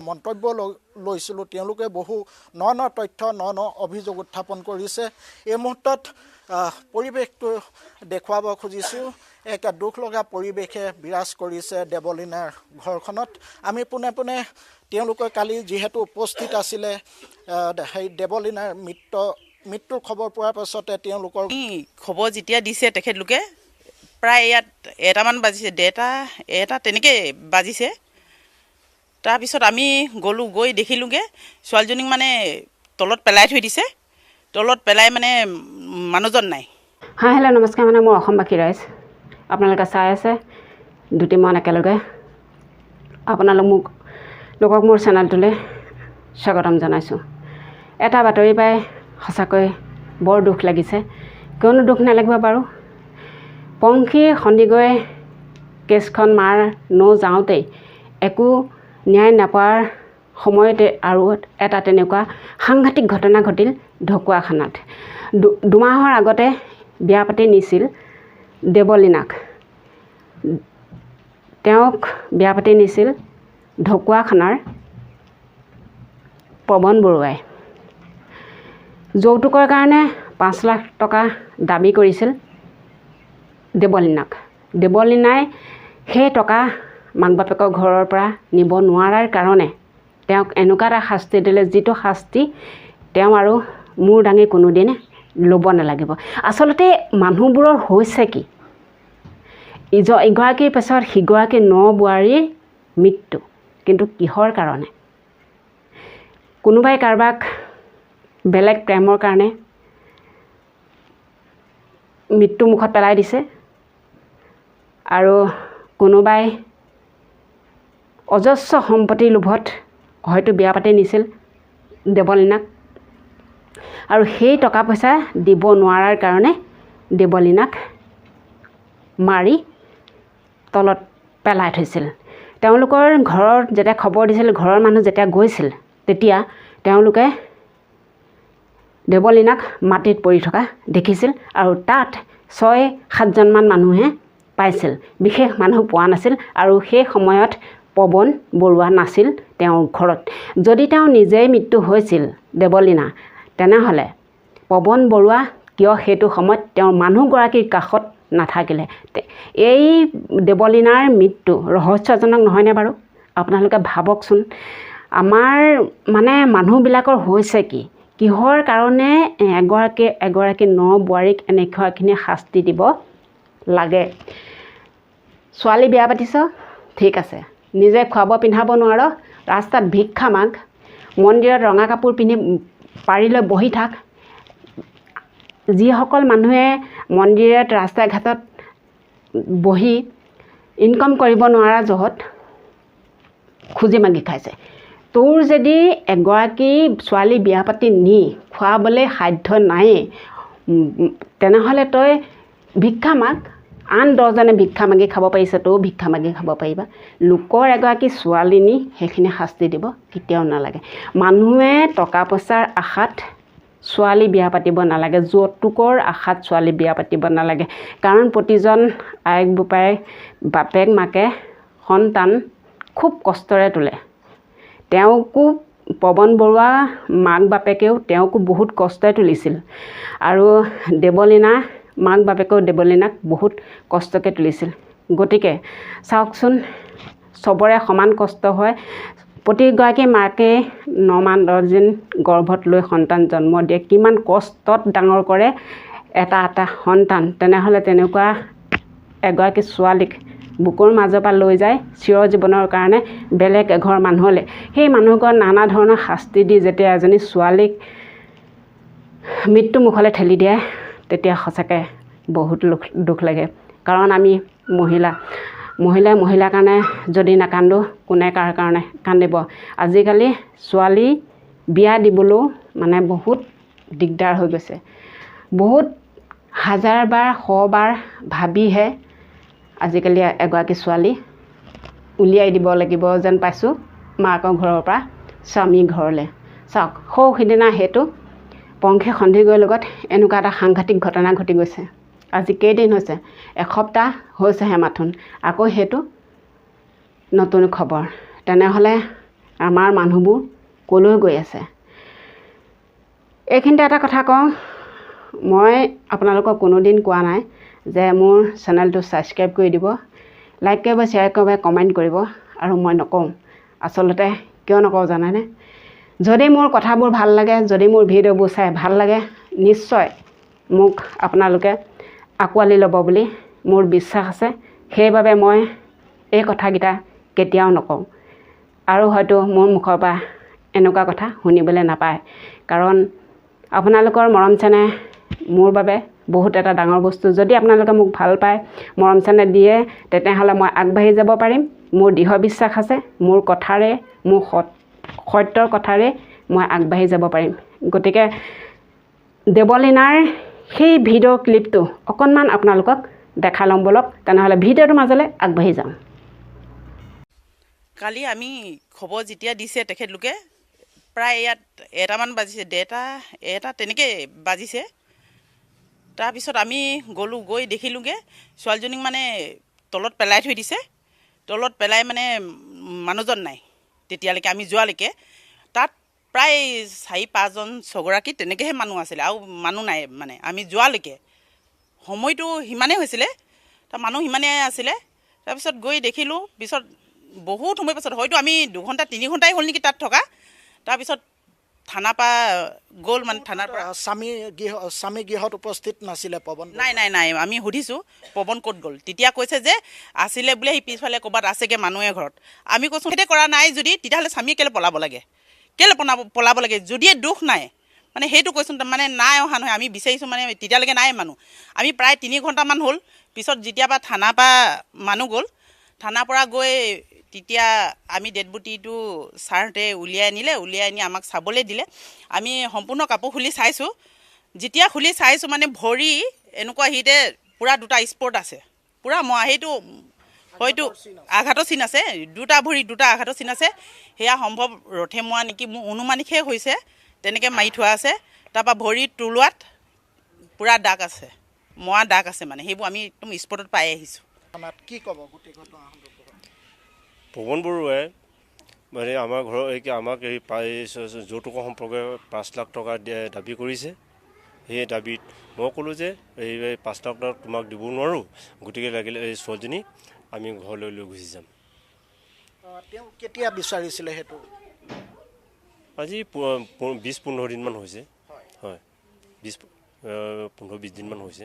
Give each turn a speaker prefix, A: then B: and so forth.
A: মন্তব্য লৈছিলোঁ তেওঁলোকে বহু ন তথ্য ন অভিযোগ উত্থাপন কৰিছে। এই মুহূৰ্তত পৰিৱেশটো দেখুৱাব খুজিছোঁ। এক দুখ লগা পৰিৱেশে বিৰাজ কৰিছে দেৱলীনাৰ ঘৰখনত। আমি পোনে পোনে তেওঁলোকে কালি যিহেতু উপস্থিত আছিলে সেই দেৱলীনাৰ মৃত্যুৰ খবৰ পোৱাৰ পাছতে তেওঁলোকৰ
B: খবৰ যেতিয়া দিছে তেখেতলোকে প্ৰায় ইয়াত এটামান বাজিছে, এটা তেনেকৈ বাজিছে। তাৰপিছত আমি গৈ দেখিলোঁগৈ ছোৱালীজনীক মানে তলত পেলাই থৈ দিছে। তলত পেলাই মানে মানুহজন নাই।
C: হেল্ল' নমস্কাৰ, মোৰ অসমবাসী ৰাইজ, আপোনালোকে চাই আছে দুটি মন একেলগে। আপোনালোকক মোৰ চেনেলটোলৈ স্বাগতম জনাইছোঁ। এটা বাতৰি পাই সঁচাকৈ বৰ দুখ লাগিছে। কিয়নো দুখ নালাগিব বাৰু। পংখী সন্দিকৈ কেছখন যাওঁতেই একো ন্যায় নাপাৱাৰ সময়তে আৰু এটা তেনেকুৱা সাংঘাতিক ঘটনা ঘটিল ঢকুৱাখানাত। দুমাহৰ আগতে বিয়া পাতি নিছিল দেৱলীনাক। তেওঁক বিয়া পাতি নিছিল ঢকুৱাখানাৰ পৱন বৰুৱাই। যৌতুকৰ কাৰণে 5 লাখ টকা দাবী কৰিছিল দেৱলীনাক। দেৱলীনাই সেই টকা মাক বাপেকৰ ঘৰৰ পৰা নিব নোৱাৰাৰ কাৰণে তেওঁক এনেকুৱা এটা শাস্তি দিলে, যিটো শাস্তি তেওঁ আৰু মূৰ দাঙি কোনোদিন ল'ব নালাগিব। আচলতে মানুহবোৰৰ হৈছে কি, ইগৰাকীৰ পাছত সিগৰাকী 9 বোৱাৰীৰ মৃত্যু, কিন্তু কিহৰ কাৰণে? কোনোবাই কাৰোবাক বেলেগ প্ৰেমৰ কাৰণে মৃত্যু মুখত পেলাই দিছে, আৰু কোনোবাই অজস্ৰ সম্পত্তিৰ লোভত হয়তো বিয়া পাতি নিছিল দেৱলীনাক, আৰু সেই টকা পইচা দিব নোৱাৰাৰ কাৰণে দেৱলীনাক মাৰি তলত পেলাই থৈছিল। তেওঁলোকৰ ঘৰত যেতিয়া খবৰ দিছিল, ঘৰৰ মানুহ যেতিয়া গৈছিল, তেতিয়া তেওঁলোকে দেৱলীনাক মাটিত পৰি থকা দেখিছিল, আৰু তাত 6-7জনমান মানুহে পাইছিল। বিশেষ মানুহ পোৱা নাছিল, আৰু সেই সময়ত পৱন বৰুৱা নাছিল তেওঁৰ ঘৰত। যদি তেওঁ নিজেই মৃত্যু হৈছিল দেৱলীনা, তেনেহ'লে পৱন বৰুৱা কিয় সেইটো সময়ত তেওঁৰ মানুহগৰাকীৰ কাষত নাথাকিলে? এই দেৱলীনাৰ মৃত্যু ৰহস্যজনক নহয়নে বাৰু? আপোনালোকে ভাবকচোন, আমাৰ মানুহবিলাকৰ হৈছে কি? কিহৰ কাৰণে এগৰাকী 9 বোৱাৰীক এনেকুৱাখিনি শাস্তি দিব লাগে? ছোৱালী বিয়া পাতিছ, ঠিক আছে, নিজে খুৱাব পিন্ধাব নোৱাৰ, ৰাস্তাত ভিক্ষা মাগ, মন্দিৰত ৰঙা কাপোৰ পিন্ধি পাৰিলৈ বহি থাক। যিসকল মানুহে মন্দিৰত ৰাস্তা ঘাটত বহি ইনকাম কৰিব নোৱাৰা জহত খুজি মাগি খাইছে। তোৰ যদি এগৰাকী ছোৱালী বিয়া পাতি নি খুৱাবলৈ সাধ্য নায়েই, তেনেহ'লে তই ভিক্ষা মাগ। আন 10জনে ভিক্ষা মাগি খাব পাৰিছে, তইও ভিক্ষা মাগি খাব পাৰিবা। লোকৰ এগৰাকী ছোৱালী নি সেইখিনি শাস্তি দিব কেতিয়াও নালাগে। মানুহে টকা পইচাৰ আশাত ছোৱালী বিয়া পাতিব নালাগে, যৌতুকৰ আশাত ছোৱালী বিয়া পাতিব নালাগে। কাৰণ প্ৰতিজন আয়েক বোপাই বাপেক মাকে সন্তান খুব কষ্টৰে তোলে। তেওঁকো পৱন বৰুৱা মাক বাপেকেও তেওঁকো বহুত কষ্টৰে তুলিছিল, আৰু দেৱলীনা মাক বাপেকেও দেৱলীনাক বহুত কষ্টকৈ তুলিছিল। গতিকে চাওকচোন, চবৰে সমান কষ্ট হয়। প্ৰতিগৰাকী মাকে 9 মাহ 10 দিন গৰ্ভত লৈ সন্তান জন্ম দিয়ে, কিমান কষ্টত ডাঙৰ কৰে এটা সন্তান। তেনেহ'লে তেনেকুৱা এগৰাকী ছোৱালীক বুকুৰ মাজৰ পৰা লৈ যায় চিৰ জীৱনৰ কাৰণে বেলেগ এঘৰ মানুহলৈ। সেই মানুহঘৰত নানা ধৰণৰ শাস্তি দি যেতিয়া এজনী ছোৱালীক মৃত্যু মুখলৈ ঠেলি দিয়ে, তেতিয়া সঁচাকৈ বহুত দুখ লাগে। কাৰণ আমি মহিলাৰ কাৰণে যদি নাকান্দো, কোনে কাৰ কাৰণে কান্দিব? আজিকালি ছোৱালী বিয়া দিবলৈও বহুত দিগদাৰ হৈ গৈছে। বহুত 1000 বাৰ 100 বাৰ ভাবিহে আজিকালি এগৰাকী ছোৱালী উলিয়াই দিব লাগিব যেন পাইছোঁ মাকৰ ঘৰৰ পৰা স্বামীৰ ঘৰলৈ। চাওক, সিদিনা সেইটো পংখী সন্দিকৈৰ লগত এনেকুৱা এটা সাংঘাতিক ঘটনা ঘটি গৈছে। আজি কেইদিন হৈছে? এসপ্তাহ হৈছেহে মাথোন, আকৌ সেইটো নতুন খবৰ। তেনেহ'লে আমাৰ মানুহবোৰ ক'লৈ গৈ আছে। এইখিনিতে এটা কথা কওঁ, মই আপোনালোকক কোনোদিন কোৱা নাই যে মোৰ চেনেলটো ছাবস্ক্ৰাইব কৰি দিব, লাইক কৰিব, শ্বেয়াৰ কৰিব, কমেণ্ট কৰিব, আৰু মই নকওঁ। আচলতে কিয় নকওঁ জানেনে? যদি মোৰ কথাবোৰ ভাল লাগে, যদি মোৰ ভিডিঅ'বোৰ চাই ভাল লাগে, নিশ্চয় মোক আপোনালোকে আঁকোৱালি ল'ব বুলি মোৰ বিশ্বাস আছে। সেইবাবে মই এই কথাকেইটা কেতিয়াও নকওঁ, আৰু হয়তো মোৰ মুখৰ পৰা এনেকুৱা কথা শুনিবলৈ নাপায়। কাৰণ আপোনালোকৰ মৰম চেনেহ মোৰ বাবে বহুত এটা ডাঙৰ বস্তু। যদি আপোনালোকে মোক ভাল পায়, মৰম চেনেহ দিয়ে, তেতিয়াহ'লে মই আগবাঢ়ি যাব পাৰিম। মোৰ দৃঢ় বিশ্বাস আছে, মোৰ কথাৰে, মোৰ সত্যৰ কথাৰে মই আগবাঢ়ি যাব পাৰিম। গতিকে দেৱলীনাৰ সেই ভিডিঅ' ক্লিপটো অকণমান আপোনালোকক দেখা ল'ম বলক, তেনেহ'লে ভিডিঅ'টোৰ মাজলৈ আগবাঢ়ি যাম।
B: কালি আমি খবৰ যেতিয়া দিছে তেখেতলোকে, প্ৰায় ইয়াত 1টামান বাজিছে, 1টা তেনেকৈ বাজিছে। তাৰপিছত আমি গৈ দেখিলোঁগৈ ছোৱালীজনীক মানে তলত পেলাই থৈ দিছে। তলত পেলাই মানে মানুহজন নাই তেতিয়ালৈকে, আমি যোৱালৈকে। তাত প্ৰায় 4-5জন 6গৰাকী তেনেকৈহে মানুহ আছিলে, আৰু মানুহ নাই মানে আমি যোৱালৈকে। সময়টো সিমানেই হৈছিলে, তাৰ মানুহ সিমানেই আছিলে। তাৰপিছত গৈ দেখিলোঁ, পিছত বহুত সময় পাছত, হয়তো আমি 2-3 ঘণ্টাই হ'ল নেকি তাত থকা। তাৰপিছত থানাৰ পৰা গ'ল, মানে থানাৰ পৰা
A: স্বামী গৃহত উপস্থিত নাছিলে পৱন?
B: নাই, আমি সুধিছোঁ পৱন ক'ত গ'ল। তেতিয়া কৈছে যে আছিলে বোলে, সি পিছফালে ক'ৰবাত আছেগৈ মানুহে ঘৰত। আমি কৈছোঁ সেইটো কৰা নাই যদি, তেতিয়াহ'লে স্বামীয়ে কেলৈ পলাব লাগে, পলাব লাগে যদিয়ে দুখ নাই, মানে সেইটো কৈছোঁ। মানে নাই অহা নহয়, আমি বিচাৰিছোঁ, মানে তেতিয়ালৈকে নাই মানুহ। আমি প্ৰায় 3 ঘণ্টামান হ'ল। পিছত যেতিয়াবা থানাৰ পৰা মানুহ গ'ল, থানাৰ পৰা গৈ তেতিয়া আমি ডেড বডিটো ছাৰহঁতে উলিয়াই আনি আমাক চাবলৈ দিলে। আমি সম্পূৰ্ণ কাপোৰ খুলি চাইছোঁ। যেতিয়া খুলি চাইছোঁ, মানে ভৰি এনেকুৱা হিতে পূৰা 2টা স্পট আছে, পূৰা সেইটো হয়তো আঘাতৰ চিন আছে, 2টা ভৰি 2টা আঘাতৰ চিন আছে। সেয়া সম্ভৱ ৰথে মৰা নেকি, মোৰ অনুমানিকহে হৈছে, তেনেকৈ মাৰি থোৱা আছে। তাৰপৰা ভৰিৰ তলুৱাত পূৰা দাগ আছে, মৰা দাগ আছে, মানে সেইবোৰ আমি একদম স্পটত পাই আহিছোঁ।
A: কি ক'ব গোটেই ঘটনা?
D: পৱন বৰুৱাই মানে আমাৰ ঘৰৰ আমাক এই যৌতুকৰ সম্পৰ্কে 5 লাখ টকা দাবী কৰিছে। সেই দাবীত মই ক'লোঁ যে এই 5 লাখ টকা তোমাক দিব নোৱাৰোঁ, গতিকে লাগিলে এই ছোৱালীজনী আমি ঘৰলৈ লৈ গুচি যাম।
A: তেওঁ কেতিয়া বিচাৰিছিলে সেইটো?
D: আজি 20-15 দিনমান হৈছে। হয়, 15-20 দিনমান হৈছে।